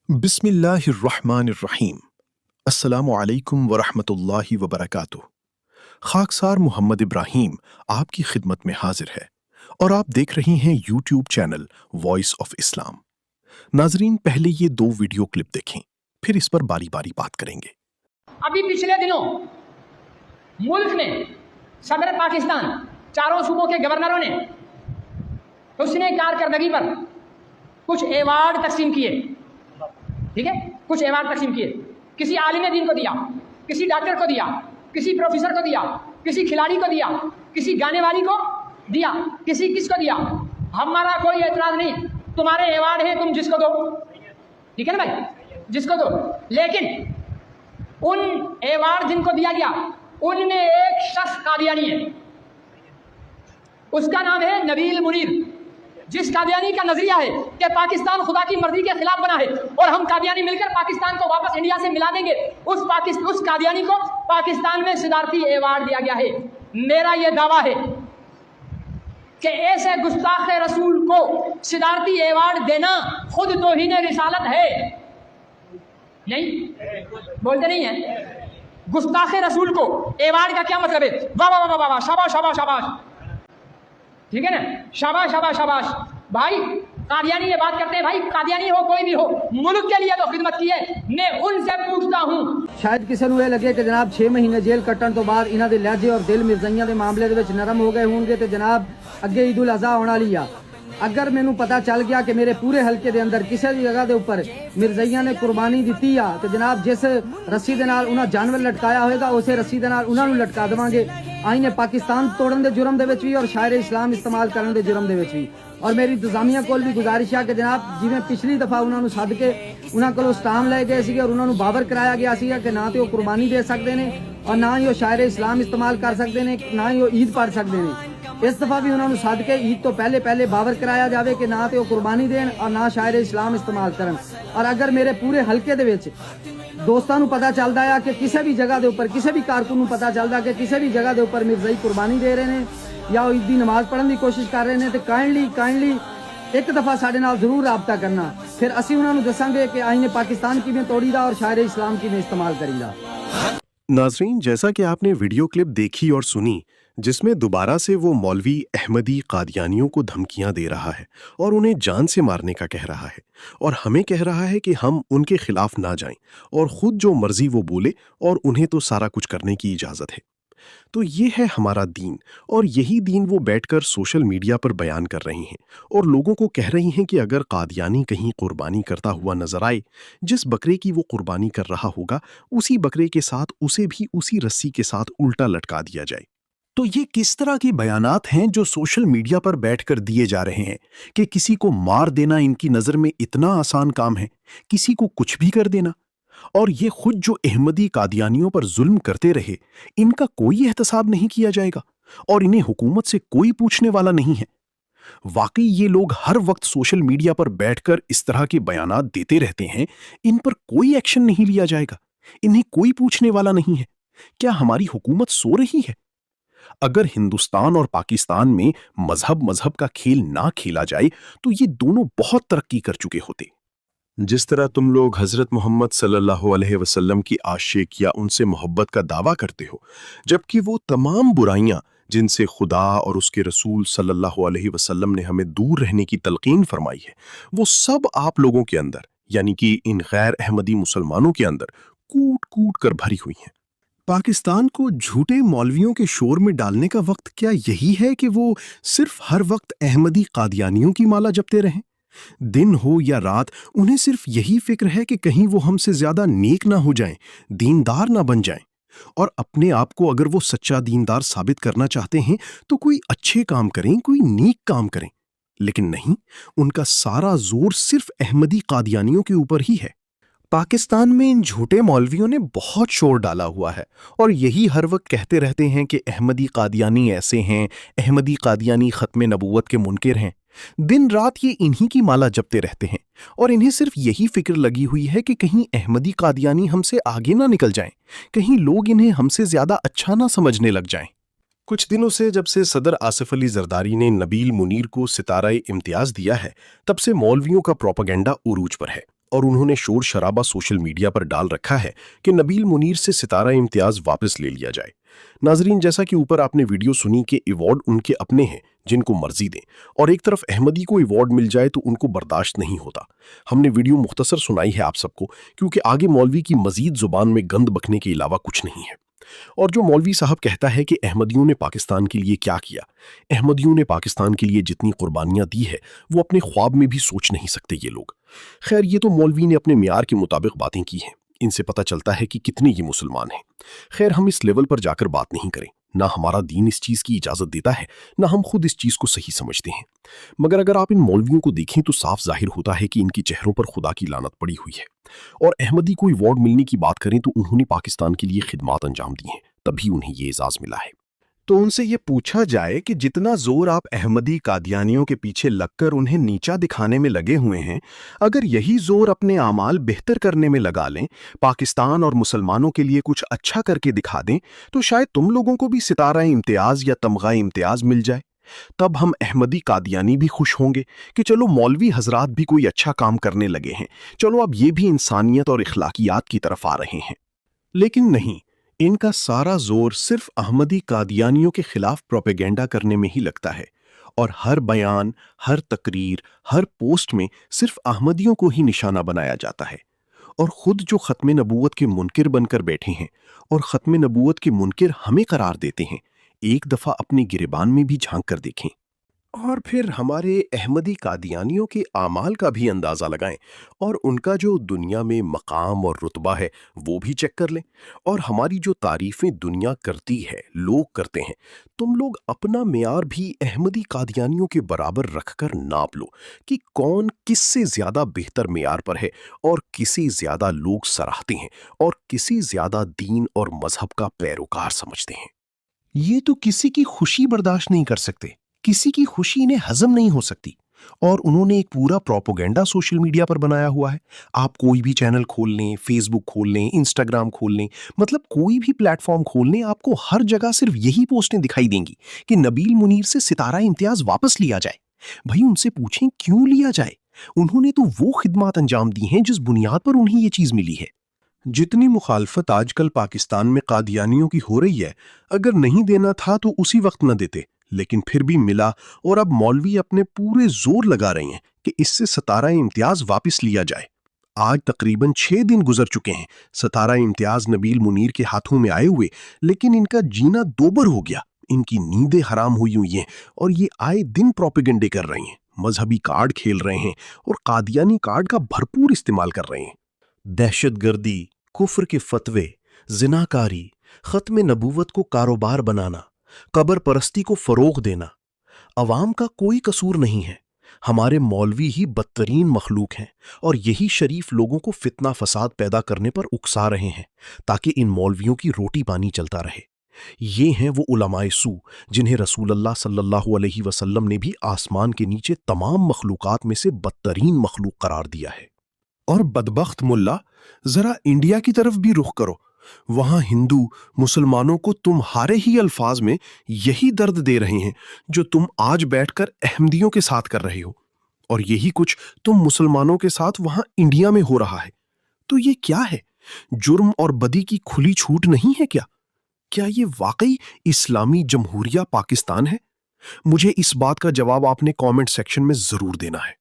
बिस्मिल्लाहिर्रहमानिर्रहीम। अस्सलामु अलैकुम वरहमतुल्लाहि वबरकातुह। खाकसार मोहम्मद इब्राहीम आपकी खिदमत में हाजिर है और आप देख रही हैं YouTube channel voice of Islam. नाजरीन, पहले ये दो वीडियो क्लिप देखें, फिर इस पर बारी बारी बात करेंगे। अभी पिछले दिनों मुल्क में सदर पाकिस्तान चारों सूबों के गवर्नरों ने हुस्ने कारकर्दगी पर कुछ एवार्ड तकसीम किए। ठीक है, कुछ एवार्ड तकसीम किए। किसी आलिम दीन को दिया, किसी डॉक्टर को दिया, किसी प्रोफेसर को दिया, किसी खिलाड़ी को दिया, किसी गाने वाली को दिया, किसी किसको दिया। हमारा कोई एतराज नहीं, तुम्हारे एवार्ड है, तुम जिसको दो। ठीक है ना भाई, जिसको दो। लेकिन उन एवार्ड जिनको दिया गया उनमें एक शख्स कादियानी है, उसका नाम है नबील मुनीर। जिस कादियानी का नजरिया है कि पाकिस्तान खुदा की मर्जी के खिलाफ बना है और हम कादियानी मिलकर पाकिस्तान को वापस इंडिया से मिला देंगे, उस कादियानी को पाकिस्तान में सदारती एवार्ड दिया गया है। मेरा यह दावा है कि ऐसे गुस्ताख रसूल को सदारती एवार्ड देना खुद तौहीन रिसालत है। नहीं बोलते नहीं है। गुस्ताख रसूल को एवार्ड का क्या मतलब है? वाह वाह वाह वाह, शाबाश शाबाश शाबाश। ठीक है ना, शाबाश शाबाश शाबाश। भाई कादियानी ये बात करते हैं, भाई कादियानी हो कोई भी हो, मुल्क के लिए तो खिदमत की है। मैं उनसे पूछता हूँ, शायद किसी ਨੂੰ ਇਹ ਲੱਗੇ ਕਿ ਜਨਾਬ 6 ਮਹੀਨੇ ਜੇਲ੍ਹ ਕੱਟਣ ਤੋਂ ਬਾਅਦ ਇਹਨਾਂ ਦੇ ਲਹਿਜੇ ਔਰ ਦਿਲ ਮਿਰਜ਼ਾਈਆਂ ਦੇ ਮਾਮਲੇ ਦੇ ਵਿੱਚ ਨਰਮ ਹੋ ਗਏ ਹੋਣਗੇ ਤੇ ਜਨਾਬ ਅੱਗੇ ਈਦ ਉਲ ਅਜ਼ਹਾ ਆਉਣ ਵਾਲੀ ਆ। ਅਗਰ ਮੈਨੂੰ ਪਤਾ ਚੱਲ ਗਿਆ ਕਿ ਮੇਰੇ ਪੂਰੇ ਹਲਕੇ ਦੇ ਅੰਦਰ ਕਿਸੇ ਵੀ ਜਗ੍ਹਾ ਦੇ ਉੱਪਰ ਮਿਰਜ਼ਾਈਆਂ ਨੇ ਕੁਰਬਾਨੀ ਦਿੱਤੀ ਆ ਤੇ ਜਨਾਬ ਜਿਸ ਰੱਸੀ ਦੇ ਨਾਲ ਉਹਨਾਂ ਜਾਨਵਰ ਲਟਕਾਇਆ ਹੋਏਗਾ ਉਸੇ ਰੱਸੀ ਦੇ ਨਾਲ ਉਹਨਾਂ ਨੂੰ ਲਟਕਾ ਦੇਵਾਂਗੇ। ਆਈਨੇ ਪਾਕਿस्तान ਤੋੜਨ ਦੇ ਜੁਰਮ ਦੇ ਵਿੱਚ ਵੀ ਔਰ ਸ਼ਾਇਰ ਇਸਲਾਮ ਇਸਤੇਮਾਲ ਕਰਨ ਦੇ ਜੁਰਮ ਦੇ ਵਿੱਚ ਵੀ। ਔਰ ਮੇਰੀ ਇੰਤਜ਼ਾਮੀਆ ਕੋਲ ਵੀ ਗੁਜ਼ਾਰਿਸ਼ ਹੈ ਕਿ ਜਨਾਬ ਜਿਵੇਂ ਪਿਛਲੀ ਦਫਾ ਉਹਨਾਂ ਨੂੰ ਸੱਦ ਕੇ ਉਹਨਾਂ ਕੋਲੋਂ ਸਟਾਮ ਲਏ ਗਏ ਸੀਗੇ ਔਰ ਉਹਨਾਂ ਨੂੰ ਬਾਵਰ ਕਰਾਇਆ ਗਿਆ ਸੀਗਾ ਕਿ ਨਾ ਤੇ ਉਹ ਕੁਰਬਾਨੀ ਦੇ ਸਕਦੇ ਨੇ ਔਰ ਨਾ ਹੀ ਉਹ ਸ਼ਾਇਰ ਇਸਲਾਮ ਇਸਤੇਮਾਲ ਕਰ ਸਕਦੇ ਨੇ, ਨਾ ਹੀ ਉਹ ਈਦ ਪੜ੍ਹ ਸਕਦੇ ਨੇ। ਇਸ ਦਫਾ ਵੀ ਉਹਨਾਂ ਨੂੰ ਸੱਦ ਕੇ ਈਦ ਤੋਂ ਪਹਿਲੇ ਬਾਵਰ ਕਰਾਇਆ ਜਾਵੇ ਕਿ ਨਾ ਤੇ ਉਹ ਕੁਰਬਾਨੀ ਦੇਣ ਔਰ ਨਾ ਸ਼ਾਇਰ ਇਸਲਾਮ ਇਸਤੇਮਾਲ ਕਰਨ। ਔਰ ਅਗਰ ਮੇਰੇ ਪੂਰੇ ਹਲਕੇ ਦੇ ਵਿੱਚ ਦੋਸਤਾਂ ਨੂੰ ਪਤਾ ਚੱਲਦਾ ਆ ਕਿ ਕਿਸੇ ਵੀ ਜਗ੍ਹਾ ਦੇ ਉੱਪਰ ਕਿਸੇ ਵੀ ਕਾਰਕੁਨ ਨੂੰ ਪਤਾ ਚੱਲਦਾ ਕਿ ਕਿਸੇ ਵੀ ਜਗ੍ਹਾ ਦੇ ਉੱਪਰ ਮਿਰਜ਼ਾਈ ਕੁਰਬਾਨੀ ਦੇ ਰਹੇ ਨੇ ਜਾਂ ਉਹ ਈਦ ਦੀ ਨਮਾਜ਼ ਪੜ੍ਹਨ ਦੀ ਕੋਸ਼ਿਸ਼ ਕਰ ਰਹੇ ਨੇ ਤੇ ਕਾਈਂਡਲੀ ਇੱਕ ਦਫਾ ਸਾਡੇ ਨਾਲ ਜ਼ਰੂਰ ਰਾਬਤਾ ਕਰਨਾ। ਫਿਰ ਅਸੀਂ ਉਹਨਾਂ ਨੂੰ ਦੱਸਾਂਗੇ ਕਿ ਆਈਨੇ पाकिस्तान ਕਿਵੇਂ ਤੋੜੀਦਾ और शायर इस्लाम ਕਿਵੇਂ इस्तेमाल करीदा। नाजरीन, जैसा कि आपने वीडियो क्लिप देखी और सुनी जिसमें दोबारा से वो मौलवी अहमदी कादियानियों को धमकियां दे रहा है और उन्हें जान से मारने का कह रहा है और हमें कह रहा है कि हम उनके खिलाफ ना जाएं और खुद जो मर्जी वो बोले और उन्हें तो सारा कुछ करने की इजाज़त है। तो ये है हमारा दीन और यही दीन वो बैठकर सोशल मीडिया पर बयान कर रही हैं और लोगों को कह रही हैं कि अगर कादियानी कहीं कुर्बानी करता हुआ नजर आए, जिस बकरे की वो कुर्बानी कर रहा होगा उसी बकरे के साथ उसे भी उसी रस्सी के साथ उल्टा लटका दिया जाए। तो ये किस तरह की बयानात हैं जो सोशल मीडिया पर बैठकर दिए जा रहे हैं कि किसी को मार देना इनकी नज़र में इतना आसान काम है, किसी को कुछ भी कर देना। और ये खुद जो अहमदी कादियानियों पर जुल्म करते रहे, इनका कोई एहतसाब नहीं किया जाएगा और इन्हें हुकूमत से कोई पूछने वाला नहीं है। वाकई ये लोग हर वक्त सोशल मीडिया पर बैठकर इस तरह के बयानात देते रहते हैं, इन पर कोई एक्शन नहीं लिया जाएगा, इन्हें कोई पूछने वाला नहीं है। क्या हमारी हुकूमत सो रही है? अगर हिंदुस्तान और पाकिस्तान में मजहब का खेल ना खेला जाए तो ये दोनों बहुत तरक्की कर चुके होते। जिस तरह तुम लोग हजरत मोहम्मद सल्लल्लाहु अलैहि वसल्लम की आशिक या उनसे मोहब्बत का दावा करते हो, जबकि वो तमाम बुराइयां जिनसे खुदा और उसके रसूल सल्लल्लाहु अलैहि वसल्लम ने हमें दूर रहने की तलकीन फरमाई है, वो सब आप लोगों के अंदर यानी कि इन गैर अहमदी मुसलमानों के अंदर कूट कूट कर भरी हुई हैं। पाकिस्तान को झूठे मौलवियों के शोर में डालने का वक्त क्या यही है कि वो सिर्फ हर वक्त अहमदी कादियानियों की माला जपते रहें? दिन हो या रात उन्हें सिर्फ यही फिक्र है कि कहीं वो हमसे ज्यादा नेक ना हो जाएं, दीनदार ना बन जाएं। और अपने आप को अगर वो सच्चा दीनदार साबित करना चाहते हैं तो कोई अच्छे काम करें, कोई नेक काम करें। लेकिन नहीं, उनका सारा जोर सिर्फ अहमदी कादियानियों के ऊपर ही है। पाकिस्तान में इन झूठे मौलवियों ने बहुत शोर डाला हुआ है और यही हर वक्त कहते रहते हैं कि अहमदी कादियानी ऐसे हैं, अहमदी कादियानी खत्म नबूवत के मुनकिर हैं। दिन रात ये इन्हीं की माला जपते रहते हैं और इन्हें सिर्फ यही फिक्र लगी हुई है कि कहीं अहमदी कादियानी हमसे आगे ना निकल जाएं, कहीं लोग इन्हें हमसे ज्यादा अच्छा ना समझने लग जाएं। कुछ दिनों से जब से सदर आसिफ अली जरदारी ने नबील मुनीर को सितारा इम्तियाज दिया है, तब से मौलवियों का प्रोपेगेंडा उरूज पर है और उन्होंने शोर शराबा सोशल मीडिया पर डाल रखा है कि नबील मुनीर से सितारा इम्तियाज वापस ले लिया जाए। नाजरीन, जैसा कि ऊपर आपने वीडियो सुनी कि अवार्ड उनके अपने हैं जिनको मर्जी दें, और एक तरफ अहमदी को अवार्ड मिल जाए तो उनको बर्दाश्त नहीं होता। हमने वीडियो मुख्तसर सुनाई है आप सबको क्योंकि आगे मौलवी की मजीद जुबान में गंद बकने के अलावा कुछ नहीं है। और जो मौलवी साहब कहता है कि अहमदियों ने पाकिस्तान के लिए क्या किया, अहमदियों ने पाकिस्तान के लिए जितनी कुर्बानियां दी है वो अपने ख्वाब में भी सोच नहीं सकते ये लोग। खैर, ये तो मौलवी ने अपने मियार के मुताबिक बातें की हैं, इनसे पता चलता है कि कितने ये मुसलमान हैं। खैर, हम इस लेवल पर जाकर बात नहीं करें, ना हमारा दीन इस चीज़ की इजाज़त देता है, ना हम खुद इस चीज़ को सही समझते हैं। मगर अगर आप इन मौलवियों को देखें तो साफ जाहिर होता है कि इनके चेहरों पर खुदा की लानत पड़ी हुई है। और अहमदी को अवार्ड मिलने की बात करें तो उन्होंने पाकिस्तान के लिए खिदमात अंजाम दी हैं, तभी उन्हें ये एजाज़ मिला है। तो उनसे ये पूछा जाए कि जितना जोर आप अहमदी कादियानियों के पीछे लगकर उन्हें नीचा दिखाने में लगे हुए हैं, अगर यही जोर अपने आमाल बेहतर करने में लगा लें, पाकिस्तान और मुसलमानों के लिए कुछ अच्छा करके दिखा दें, तो शायद तुम लोगों को भी सितारा इम्तियाज या तमगा इम्तियाज मिल जाए। तब हम अहमदी कादियानी भी खुश होंगे कि चलो मौलवी हजरात भी कोई अच्छा काम करने लगे हैं, चलो अब ये भी इंसानियत और इखलाकियात की तरफ आ रहे हैं। लेकिन नहीं, इनका सारा जोर सिर्फ अहमदी कादियानियों के खिलाफ प्रोपेगेंडा करने में ही लगता है, और हर बयान, हर तकरीर, हर पोस्ट में सिर्फ अहमदियों को ही निशाना बनाया जाता है। और खुद जो ख़त्म नबूवत के मुनकिर बनकर बैठे हैं और ख़त्म नबूवत के मुनकिर हमें करार देते हैं, एक दफ़ा अपने गिरेबान में भी झांक कर देखें और फिर हमारे अहमदी कादियानियों के आमाल का भी अंदाज़ा लगाएं और उनका जो दुनिया में मकाम और रुतबा है वो भी चेक कर लें। और हमारी जो तारीफ़ें दुनिया करती है, लोग करते हैं, तुम लोग अपना मेयार भी अहमदी कादियानियों के बराबर रखकर नाप लो कि कौन किससे ज़्यादा बेहतर मेयार पर है और किसे ज़्यादा लोग सराहते हैं और किसे ज़्यादा दीन और मजहब का पैरोकार समझते हैं। ये तो किसी की खुशी बर्दाश्त नहीं कर सकते, किसी की खुशी इन्हें हजम नहीं हो सकती। और उन्होंने एक पूरा प्रोपोगेंडा सोशल मीडिया पर बनाया हुआ है। आप कोई भी चैनल खोल लें, फेसबुक खोल लें, इंस्टाग्राम खोल लें, मतलब कोई भी प्लेटफॉर्म खोल लें, आपको हर जगह सिर्फ यही पोस्टें दिखाई देंगी कि नबील मुनीर से सितारा इम्तियाज वापस लिया जाए। भाई, उनसे पूछें क्यों लिया जाए? उन्होंने तो वो खिदमात अंजाम दी हैं जिस बुनियाद पर उन्हें ये चीज़ मिली है। जितनी मुखालफत आजकल पाकिस्तान में कादियानियों की हो रही है, अगर नहीं देना था तो उसी वक्त न देते, लेकिन फिर भी मिला और अब मौलवी अपने पूरे जोर लगा रहे हैं कि इससे सितारा इम्तियाज वापस लिया जाए। आज तकरीबन 6 दिन गुजर चुके हैं सितारा इम्तियाज नबील मुनीर के हाथों में आए हुए, लेकिन इनका जीना दोबर हो गया, इनकी नींदें हराम हुई हुई हैं और ये आए दिन प्रोपेगेंडे कर रहे हैं, मजहबी कार्ड खेल रहे हैं और कादियानी कार्ड का भरपूर इस्तेमाल कर रहे हैं। दहशतगर्दी, कुफ्र के फतवे, जिनाकारी, खत्म नबूवत को कारोबार बनाना, कब्र परस्ती को फरोग देना, अवाम का कोई कसूर नहीं है। हमारे मौलवी ही बदतरीन मखलूक हैं और यही शरीफ लोगों को फितना फसाद पैदा करने पर उकसा रहे हैं ताकि इन मौलवियों की रोटी पानी चलता रहे। ये हैं वो उलमाए सू जिन्हें रसूलुल्लाह सल्लल्लाहु अलैहि वसल्लम ने भी आसमान के नीचे तमाम मखलूकात में से बदतरीन मखलूक करार दिया है। और बदबख्त मुल्ला, जरा इंडिया की तरफ भी रुख करो, वहां हिंदू मुसलमानों को तुम्हारे ही अल्फाज में यही दर्द दे रहे हैं जो तुम आज बैठकर अहमदियों के साथ कर रहे हो, और यही कुछ तुम मुसलमानों के साथ वहां इंडिया में हो रहा है। तो ये क्या है? जुर्म और बदी की खुली छूट नहीं है क्या? क्या ये वाकई इस्लामी जमहूरिया पाकिस्तान है? मुझे इस बात का जवाब आपने कमेंट सेक्शन में जरूर देना है।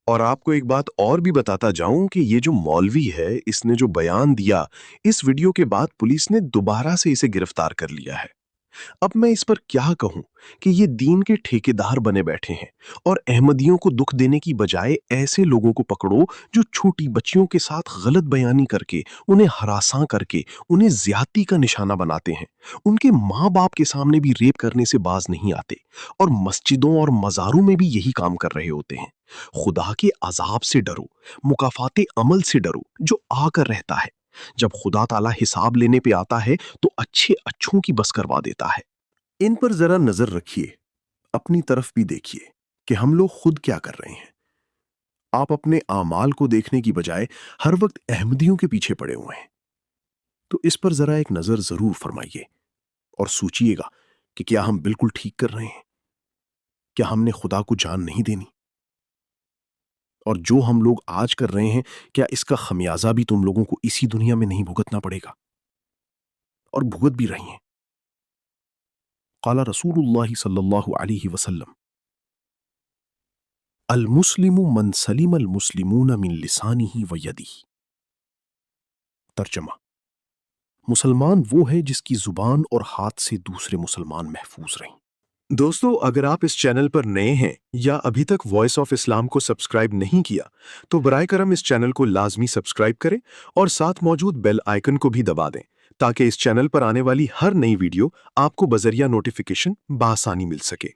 और आपको एक बात और भी बताता जाऊं कि ये जो मौलवी है, इसने जो बयान दिया, इस वीडियो के बाद पुलिस ने दोबारा से इसे गिरफ्तार कर लिया है। अब मैं इस पर क्या कहूं कि ये दीन के ठेकेदार बने बैठे हैं और अहमदियों को दुख देने की बजाय ऐसे लोगों को पकड़ो जो छोटी बच्चियों के साथ गलत बयानी करके, उन्हें हरासा करके, उन्हें ज्यादती का निशाना बनाते हैं, उनके माँ बाप के सामने भी रेप करने से बाज नहीं आते और मस्जिदों और मज़ारों में भी यही काम कर रहे होते हैं। खुदा के अजाब से डरो, मुकाफाते अमल से डरो जो आकर रहता है। जब खुदा ताला हिसाब लेने पे आता है तो अच्छे अच्छों की बस करवा देता है। इन पर जरा नजर रखिए, अपनी तरफ भी देखिए कि हम लोग खुद क्या कर रहे हैं। आप अपने आमाल को देखने की बजाय हर वक्त अहमदियों के पीछे पड़े हुए हैं। तो इस पर जरा एक नजर जरूर फरमाइए और सोचिएगा कि क्या हम बिल्कुल ठीक कर रहे हैं? क्या हमने खुदा को जान नहीं देनी? और जो हम लोग आज कर रहे हैं, क्या इसका खमियाजा भी तुम लोगों को इसी दुनिया में नहीं भुगतना पड़ेगा? और भुगत भी रही हैं। क़ाला रसूलुल्लाह सल्लल्लाहु अलैहि वसल्लम, अल मुस्लिमु मन सलिम अल मुस्लिमून मिन लिसानिही व यदिही। तर्जमा, मुसलमान वो है जिसकी जुबान और हाथ से दूसरे मुसलमान महफूज रहें। दोस्तों, अगर आप इस चैनल पर नए हैं या अभी तक वॉइस ऑफ इस्लाम को सब्सक्राइब नहीं किया तो बराए करम इस चैनल को लाजमी सब्सक्राइब करें और साथ मौजूद बेल आइकन को भी दबा दें ताकि इस चैनल पर आने वाली हर नई वीडियो आपको बजरिया नोटिफिकेशन बआसानी मिल सके।